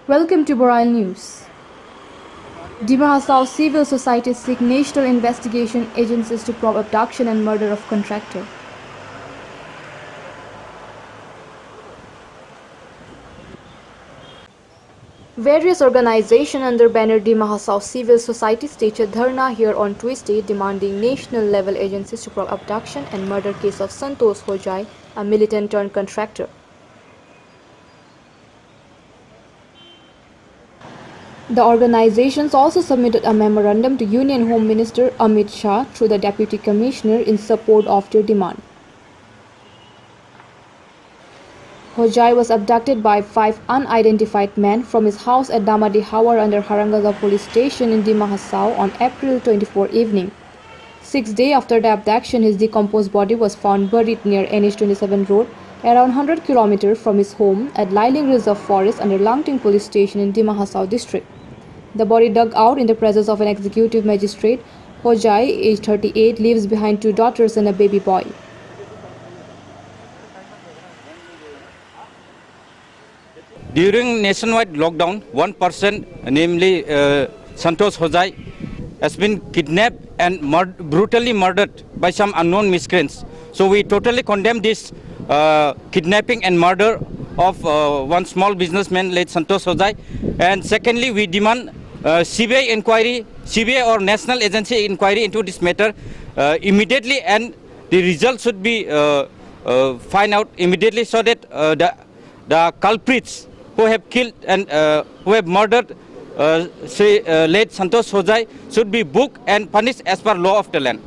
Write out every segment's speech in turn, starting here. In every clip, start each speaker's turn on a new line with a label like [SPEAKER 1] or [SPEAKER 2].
[SPEAKER 1] Welcome to Boral News. Dima Hasao civil society seek national investigation agencies to probe abduction and murder of contractor. Various organizations under banner Dima Hasao civil society staged a dharna here on Tuesday demanding national level agencies to probe abduction and murder case of Santosh Hojai, a militant turned contractor. The organizations also submitted a memorandum to Union Home Minister Amit Shah through the Deputy Commissioner in support of their demand. Hojai was abducted by 5 unidentified men from his house at Damadi Hawar under Harangazao police station in Dima Hasao on April 24 evening. 6 days after the abduction, his decomposed body was found buried near NH27 road, around 100 km from his home at Lailing Reserve Forest under Langting police station in Dima Hasao district. The body dug out in the presence of an executive magistrate. Hojai, aged 38, leaves behind 2 daughters and a baby boy.
[SPEAKER 2] During nationwide lockdown, one person, namely Santosh Hojai, has been kidnapped and brutally murdered by some unknown miscreants. So we totally condemn this kidnapping and murder of one small businessman, late Santosh Hojai. And secondly, we demand CBI inquiry, CBI or National Agency inquiry into this matter immediately, and the result should be find out immediately so that the culprits who have killed and who have murdered late Santosh Hojai should be booked and punished as per law of the land.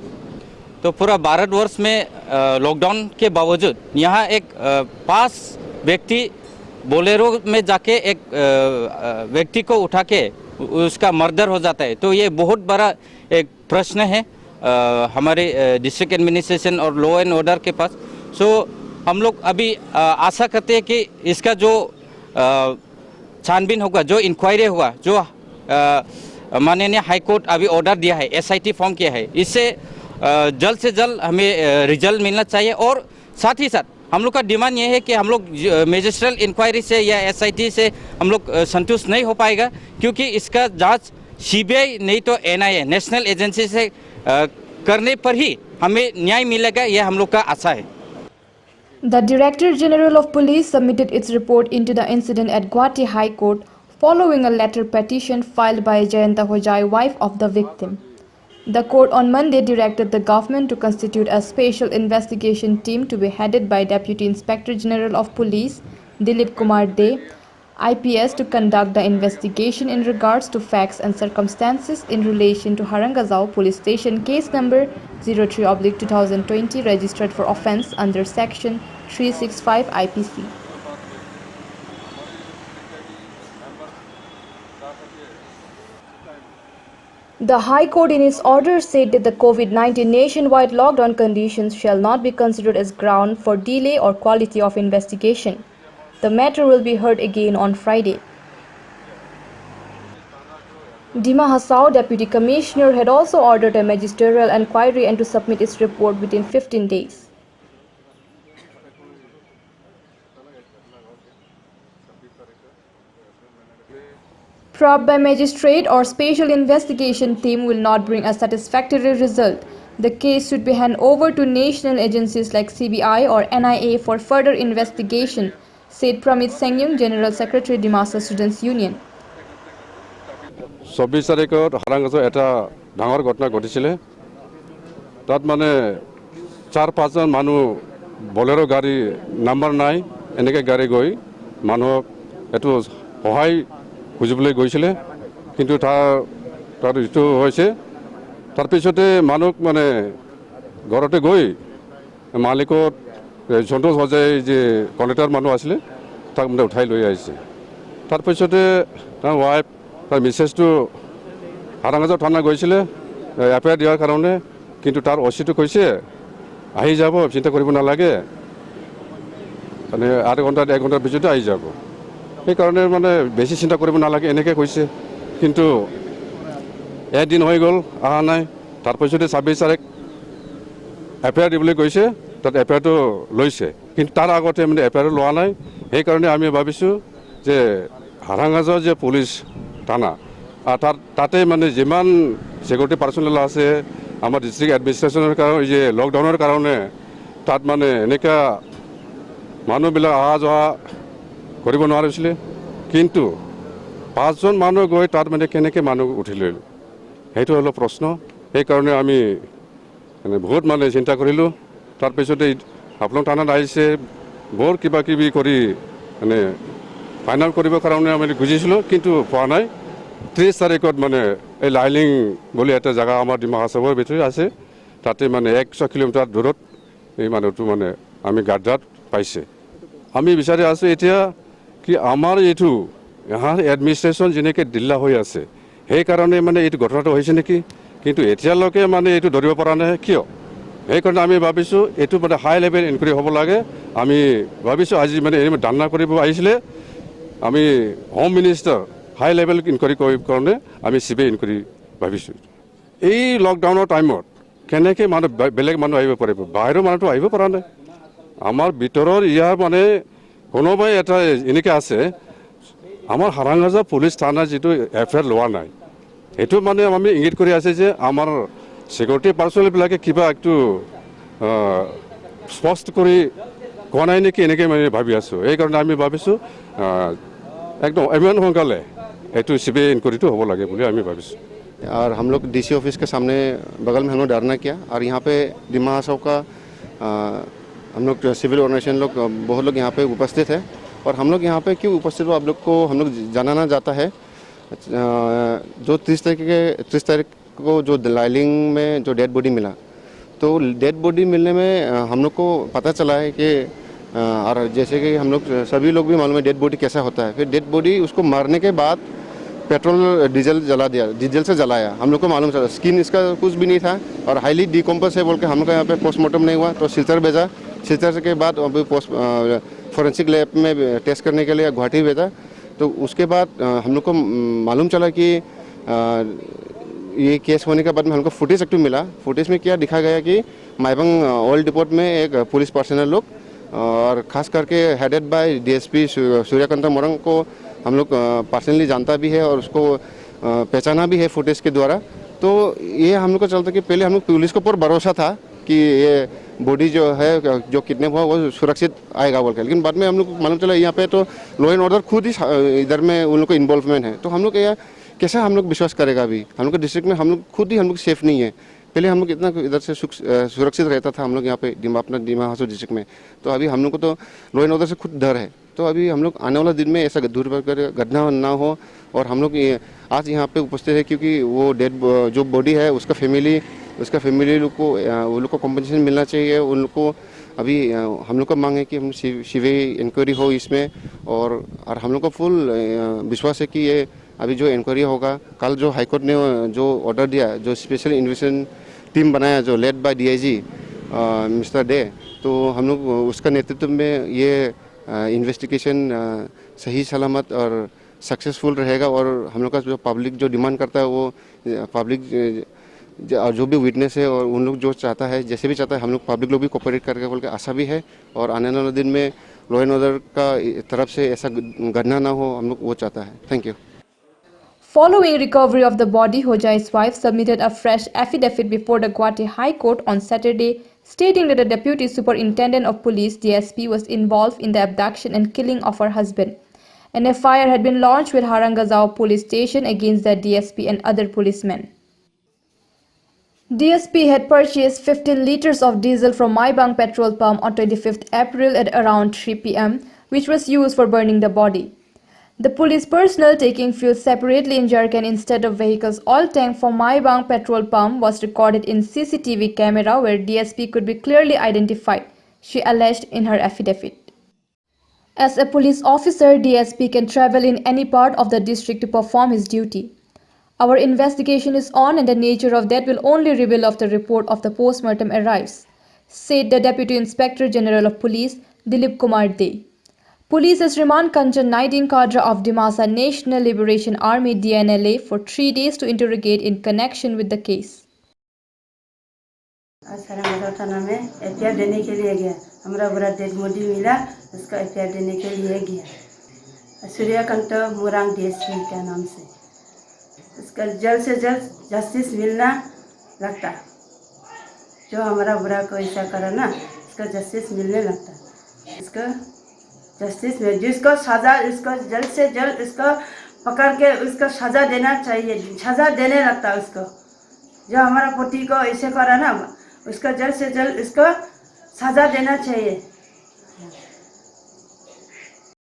[SPEAKER 2] तो पूरा भारतवर्ष में lockdown के बावजूद यहाँ एक 5 व्यक्ति Bolero में जाके एक व्यक्ति को उठा के उसका मर्डर हो जाता है, तो ये बहुत बड़ा एक प्रश्न है हमारे डिस्ट्रिक्ट एडमिनिस्ट्रेशन और लॉ एंड ऑर्डर के पास. सो हम लोग अभी आशा करते हैं कि इसका जो छानबीन होगा, जो इंक्वायरी होगा, जो माननीय हाई कोर्ट अभी ऑर्डर दिया है, SIT फॉर्म किया है, इससे जल्द से जल्द हमें रिजल्ट मिलना चाहिए. और साथ ही साथ हम लोग का डिमांड ये है कि हम लोग मैजिस्ट्रेट इंक्वायरी से या SIT से हम लोग संतुष्ट नहीं हो पाएगा, क्योंकि इसका जांच CBI नहीं तो NIA नेशनल एजेंसी से करने पर ही हमें न्याय मिलेगा, यह हम लोग का आशा है.
[SPEAKER 1] The Director General of Police submitted its report into the incident at Guwahati High Court following a letter petition filed by Jayanta Hojai, wife of the victim. The court on Monday directed the government to constitute a special investigation team to be headed by Deputy Inspector General of Police Dilip Kumar De, IPS, to conduct the investigation in regards to facts and circumstances in relation to Harangazao Police Station case number 03/2020 registered for offence under section 365 IPC. The High Court in its order said that the COVID-19 nationwide lockdown conditions shall not be considered as ground for delay or quality of investigation. The matter will be heard again on Friday. Dima Hasao Deputy Commissioner had also ordered a magisterial inquiry and to submit its report within 15 days. Probe by magistrate or special investigation team will not bring a satisfactory result. The case should be handed over to national agencies like CBI or NIA for further investigation, said Pramit Sengyung, General Secretary, Dimasa Students Union.
[SPEAKER 3] 24 তাৰিখত হাৰাংগাছত এটা ডাঙৰ ঘটনা ঘটিছিলে. তাত মানে 4-5জন মানুহ বলেৰো গাড়ী number নাই এনেকৈ গাড়ী গৈ মানুহক এইটো সহায় খুজিবলৈ গৈছিলে, কিন্তু তাৰ যিটো হৈছে তাৰপিছতে মানুহ মানে ঘৰতে গৈ মালিকত সন্তোষ হজাই যে কণ্ট্ৰেক্টৰ মানুহ আছিলে তাক মানে উঠাই লৈ আহিছে. তাৰপিছতে তাৰ ৱাইফ তাৰ মিছেছটো হাৰাংগাজৰ থানা গৈছিলে FIR দিয়াৰ কাৰণে, কিন্তু তাৰ OC-টো কৈছে আহি যাব, চিন্তা কৰিব নালাগে, মানে 8 ঘণ্টা 1 ঘণ্টাৰ পিছতে আহি যাব, সেইকাৰণে মানে বেছি চিন্তা কৰিব নালাগে এনেকৈ কৈছে. কিন্তু এদিন হৈ গ'ল অহা নাই. তাৰপিছতে 26 তাৰিখ FIR দিবলৈ কৈছে, তাত FIR-টো লৈছে, কিন্তু তাৰ আগতে মানে FIR লোৱা নাই. সেইকাৰণে আমি ভাবিছোঁ যে হাৰাঙাজৰ যে পুলিচ থানা তাতে মানে যিমান সিকিউৰিটি পাৰ্চনেল আছে আমাৰ ডিষ্ট্ৰিক্ট এডমিনিষ্ট্ৰেশ্যনৰ কাৰণে যে লকডাউনৰ কাৰণে তাত মানে এনেকুৱা মানুহবিলাক অহা যোৱা কৰিব নোৱাৰিছিলে কিন্তু 5 জন মানুহ গৈ তাত মানে কেনেকৈ মানুহ উঠিলে সেইটো অলপ প্ৰশ্ন সেইকাৰণে আমি মানে বহুত মানে চিন্তা কৰিলোঁ তাৰপিছতে হাফলং থানাত আহিছে বৰ কিবা কিবি কৰি মানে ফাইনেল কৰিবৰ কাৰণে আমি খুজিছিলোঁ কিন্তু পোৱা নাই 30 তাৰিখত মানে এই লাইলিং বুলি এটা জেগা আমাৰ ডিমা হাছাওৰ ভিতৰত আছে তাতে মানে 100 কিলোমিটাৰ দূৰত এই মানুহটো মানে আমি গাদ্দাত পাইছে আমি বিচাৰি আছোঁ এতিয়া কি আমাৰ এইটো ইয়াৰ এডমিনিষ্ট্ৰেশ্যন যেনেকৈ ঢিলা হৈ আছে সেইকাৰণে মানে এইটো ঘটনাটো হৈছে নেকি কিন্তু এতিয়ালৈকে মানে এইটো ধৰিব পৰা নাই কিয় সেইকাৰণে আমি ভাবিছোঁ এইটো মানে হাই লেভেল ইনকুৱাৰী হ'ব লাগে আমি ভাবিছোঁ আজি মানে এনে দানা কৰিব আহিছিলে আমি home minister high level inquiry কৰিবৰ কাৰণে আমি CBI ইনকুৱাৰী ভাবিছোঁ এই লকডাউনৰ টাইমত কেনেকৈ মানুহ বেলেগ মানুহ আহিব পাৰিব বাহিৰৰ মানুহটো আহিব পৰা নাই আমাৰ ভিতৰৰ ইয়াৰ মানে কোনোবাই এটা এনেকৈ আছে আমাৰ হাৰাঙাজা পুলিচ থানা যিটো FIR লোৱা নাই সেইটো মানে আমি ইংগিত কৰি আছে যে আমাৰ সিকিউৰিটি পাৰ্চনেলবিলাকে কিবা একটু স্পষ্ট কৰি কোৱা নাই নেকি এনেকৈ মানে ভাবি আছোঁ এইকাৰণে আমি ভাবিছোঁ একদম ইমান সোনকালে এইটো CBI ইনকুৱাৰীটো হ'ব লাগে বুলি আমি ভাবিছোঁ
[SPEAKER 4] और हम लोग DC ऑफिस के सामने बगल में हम लोग धरना किया और यहाँ पे डिमा हासाव का हम लोग सिविल ऑर्गेनाइजेशन लोग बहुत लोग यहाँ पे उपस्थित है और हम लोग यहाँ पे क्यों उपस्थित हो आप लोग को हम लोग जानना जाता है जो 30 तारीख को जो लाइलिंग में जो डेड बॉडी मिला तो डेड बॉडी मिलने में हम लोग को पता चला है कि और जैसे कि हम लोग सभी लोग भी मालूम है डेड बॉडी कैसा होता है फिर डेड बॉडी उसको मारने के बाद पेट्रोल डीजल से जलाया हम लोग को मालूम चला स्किन इसका कुछ भी नहीं था और हाईली डिकम्पोज है बोल के हम लोग का यहाँ पे पोस्टमार्टम नहीं हुआ तो सिलचर भेजा सिलचर के बाद अभी फॉरेंसिक लैब में टेस्ट करने के लिए गुवाहाटी भेजा तो उसके बाद हम लोग को मालूम चला कि ये केस होने के बाद में हमको फुटेज एक्टिव मिला फुटेज में क्या दिखा गया कि माइबंग ऑयल डिपोट में एक पुलिस पर्सनल लोग और ख़ास करके हेडेड बाय DSP सूर्यकांता मोरंग को हम लोग पर्सनली जानता भी है और उसको पहचाना भी है फुटेज के द्वारा तो ये हम लोग को चलता कि पहले हम लोग पुलिस को पर भरोसा था कि ये बॉडी जो है जो किडनैप हुआ वो सुरक्षित आएगा बोल के लेकिन बाद में हम लोग को मालूम चला यहाँ पे तो लॉ एंड ऑर्डर खुद ही इधर में उन लोग को इन्वॉल्वमेंट है तो हम लोग ये कैसे हम लोग विश्वास करेगा अभी हम लोग के डिस्ट्रिक्ट में हम लोग खुद ही हम लोग सेफ नहीं है पहले हम लोग इतना इधर से सुरक्षित रहता था हम लोग यहाँ पे अपना डिमा हासाव डिस्ट्रिक्ट में तो अभी हम लोग को तो लॉ एंड ऑर्डर से खुद डर है तो अभी हम लोग आने वाला दिन में ऐसा घटना ना हो और हम लोग आज यहाँ पे उपस्थित है क्योंकि वो डेड जो बॉडी है उसका फैमिली लोग को वो लोग को कॉम्पनसेशन मिलना चाहिए उन लोग को अभी हम लोग का मांग है कि हम CBI इंक्वायरी हो इसमें और हम लोग को फुल विश्वास है कि ये अभी जो इंक्वायरी होगा कल जो हाईकोर्ट ने जो ऑर्डर दिया जो स्पेशल इन्वेस्टिगेशन टीम बनाया जो led by DIG mister day तो हम लोग उसका नेतृत्व में ये इन्वेस्टिगेशन सही सलामत और सक्सेसफुल रहेगा और हम लोग का जो पब्लिक जो डिमांड करता है वो पब्लिक जो भी विटनेस है और उन लोग जो चाहता है जैसे भी चाहता है हम लोग पब्लिक लोग भी कोऑपरेट करके बोल के आशा भी है और आने वाले दिन में लॉ एंड ऑर्डर का तरफ से ऐसा घटना ना हो हम लोग वो चाहता है thank you
[SPEAKER 1] Following recovery of the body, Hojai's wife submitted a fresh affidavit before the Guwahati High Court on Saturday, stating that the Deputy Superintendent of Police (DSP) was involved in the abduction and killing of her husband. An FIR had been launched with Harangazao Police Station against the DSP and other policemen. DSP had purchased 15 liters of diesel from Maibang petrol pump on 25th April at around 3 p.m., which was used for burning the body. The police personnel taking fuel separately in jerrycan instead of vehicles oil tank from Maibang petrol pump was recorded in CCTV camera where DSP could be clearly identified, she alleged in her affidavit. As a police officer, DSP can travel in any part of the district to perform his duty. Our investigation is on and the nature of that will only reveal after the report of the postmortem arrives, said the Deputy Inspector General of Police, Dilip Kumar De. Police has remanded Kanchan Naidin cadre of Dimasa National Liberation Army DNLA for 3 days to interrogate in connection with the case.
[SPEAKER 5] आज हरांगाज़ाव थाना में FIR देने के लिए गया हमारा बड़ा dead body मिला उसका FIR देने के लिए गया सूर्यकांत मोरांग डीएसपी के नाम से। इसका जल्द से जल्द जस्टिस मिलना लगता। जो हमारा बुरा को ऐसा करा ना, इसका जस्टिस मिलने लगता। इसका जस्टिस में जिसको सज़ा, इसको जल्द से जल्द इसको पकड़ के उसको सज़ा देना चाहिए, सज़ा देने लगता उसको। जो हमारा पोती को ऐसे करा ना, उसको जल्द से जल्द इसको सज़ा देना चाहिए।